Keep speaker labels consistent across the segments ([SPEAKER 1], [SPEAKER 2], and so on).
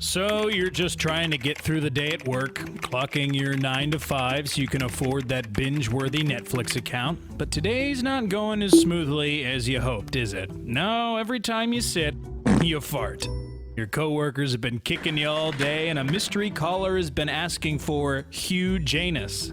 [SPEAKER 1] So you're just trying to get through the day at work, clocking your 9 to 5 so you can afford that binge-worthy Netflix account. But today's not going as smoothly as you hoped, is it? No, every time you sit, you fart. Your coworkers have been kicking you all day, and a mystery caller has been asking for Hugh Janus.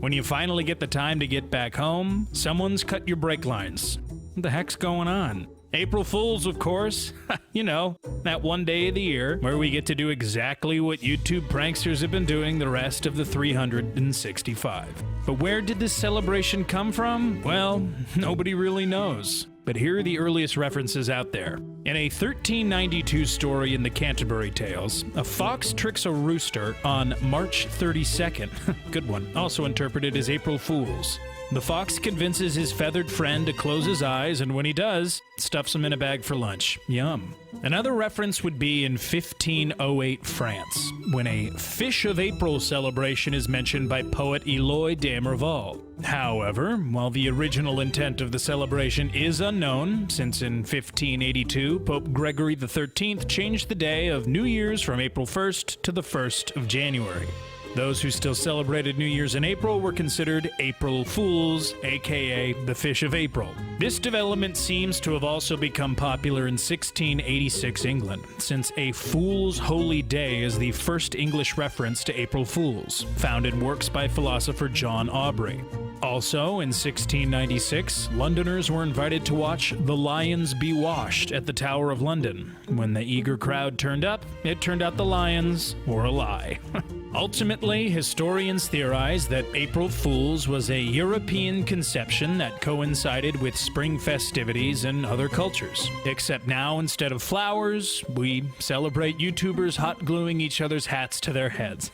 [SPEAKER 1] When you finally get the time to get back home, someone's cut your brake lines. What the heck's going on? April Fools, of course. You know, that one day of the year where we get to do exactly what YouTube pranksters have been doing the rest of the 365. But where did this celebration come from? Well, nobody really knows. But here are the earliest references out there. In a 1392 story in the Canterbury Tales, a fox tricks a rooster on March 32nd. Good one. Also interpreted as April Fools. The fox convinces his feathered friend to close his eyes, and when he does, stuffs him in a bag for lunch. Yum. Another reference would be in 1508 France, when a Fish of April celebration is mentioned by poet Eloy de Merval. However, while the original intent of the celebration is unknown, since in 1582, Pope Gregory XIII changed the day of New Year's from April 1st to the 1st of January. Those who still celebrated New Year's in April were considered April Fools, aka the Fish of April. This development seems to have also become popular in 1686 England, since a Fool's Holy Day is the first English reference to April Fools, found in works by philosopher John Aubrey. Also, in 1696, Londoners were invited to watch The Lions Be Washed at the Tower of London. When the eager crowd turned up, it turned out the lions were a lie. Ultimately, historians theorize that April Fools was a European conception that coincided with spring festivities and other cultures. Except now, instead of flowers, we celebrate YouTubers hot gluing each other's hats to their heads.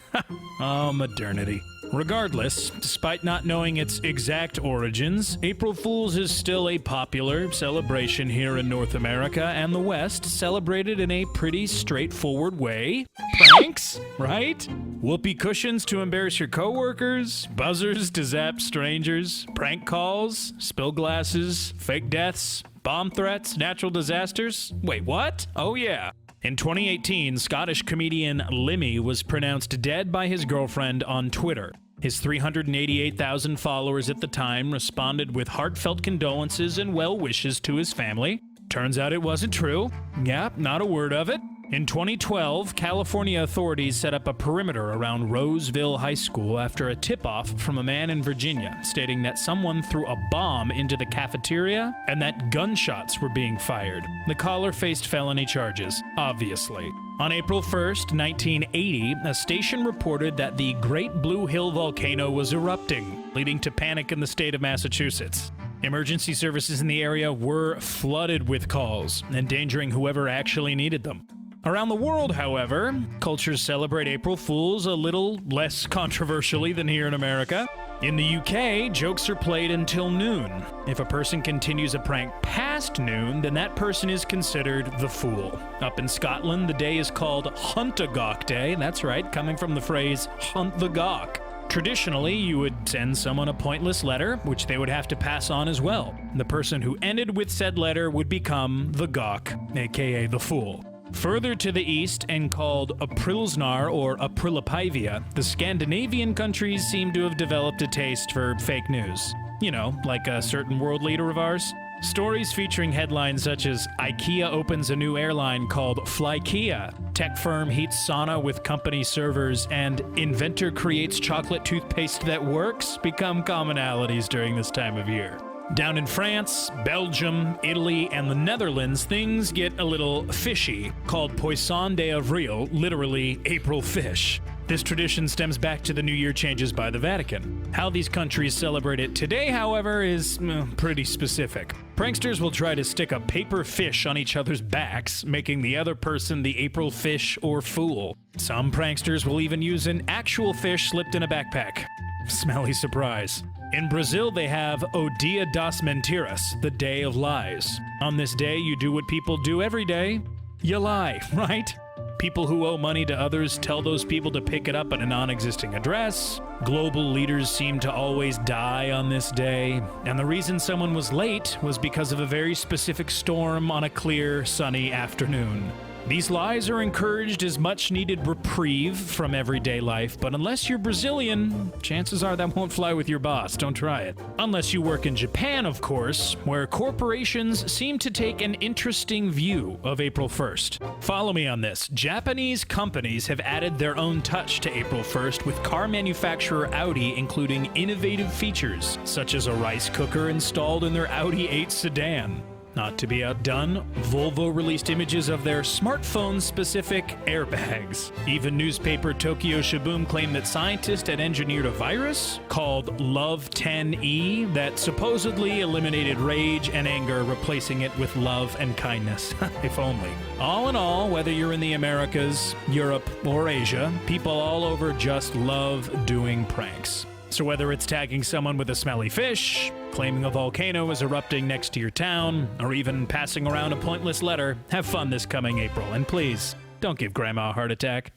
[SPEAKER 1] Oh, modernity. Regardless, despite not knowing its exact origins, April Fools is still a popular celebration here in North America and the West, celebrated in a pretty straightforward way. Pranks, right? Whoopee cushions to embarrass your coworkers, buzzers to zap strangers, prank calls, spill glasses, fake deaths, bomb threats, natural disasters. Wait, what? Oh yeah. In 2018, Scottish comedian Limmy was pronounced dead by his girlfriend on Twitter. His 388,000 followers at the time responded with heartfelt condolences and well wishes to his family. Turns out it wasn't true. Yep, not a word of it. In 2012, California authorities set up a perimeter around Roseville High School after a tip-off from a man in Virginia stating that someone threw a bomb into the cafeteria and that gunshots were being fired. The caller faced felony charges, obviously. On April 1st, 1980, a station reported that the Great Blue Hill volcano was erupting, leading to panic in the state of Massachusetts. Emergency services in the area were flooded with calls, endangering whoever actually needed them. Around the world, however, cultures celebrate April Fools a little less controversially than here in America. In the UK, jokes are played until noon. If a person continues a prank past noon, then that person is considered the fool. Up in Scotland, the day is called Hunt a Gowk Day. That's right, coming from the phrase hunt the gowk. Traditionally, you would send someone a pointless letter, which they would have to pass on as well. The person who ended with said letter would become the gowk, aka the fool. Further to the east, and called Aprilsnar or Aprilapaivia, the Scandinavian countries seem to have developed a taste for fake news. You know, like a certain world leader of ours. Stories featuring headlines such as IKEA opens a new airline called Flykea, tech firm heats sauna with company servers, and inventor creates chocolate toothpaste that works become commonalities during this time of year. Down in France, Belgium, Italy, and the Netherlands, things get a little fishy, called Poisson d'Avril, literally April fish. This tradition stems back to the New Year changes by the Vatican. How these countries celebrate it today, however, is pretty specific. Pranksters will try to stick a paper fish on each other's backs, making the other person the April fish or fool. Some pranksters will even use an actual fish slipped in a backpack. Smelly surprise. In Brazil, they have O Dia das Mentiras, the Day of Lies. On this day, you do what people do every day. You lie, right? People who owe money to others tell those people to pick it up at a non-existing address. Global leaders seem to always die on this day. And the reason someone was late was because of a very specific storm on a clear, sunny afternoon. These lies are encouraged as much needed reprieve from everyday life, but unless you're Brazilian, chances are that won't fly with your boss. Don't try it. Unless you work in Japan, of course, where corporations seem to take an interesting view of April 1st. Follow me on this. Japanese companies have added their own touch to April 1st, with car manufacturer Audi including innovative features, such as a rice cooker installed in their Audi 8 sedan. Not to be outdone, Volvo released images of their smartphone-specific airbags. Even newspaper Tokyo Shimbun claimed that scientists had engineered a virus called Love 10E that supposedly eliminated rage and anger, replacing it with love and kindness. If only. All in all, whether you're in the Americas, Europe, or Asia, people all over just love doing pranks. So whether it's tagging someone with a smelly fish, claiming a volcano is erupting next to your town, or even passing around a pointless letter, have fun this coming April, and please, don't give Grandma a heart attack.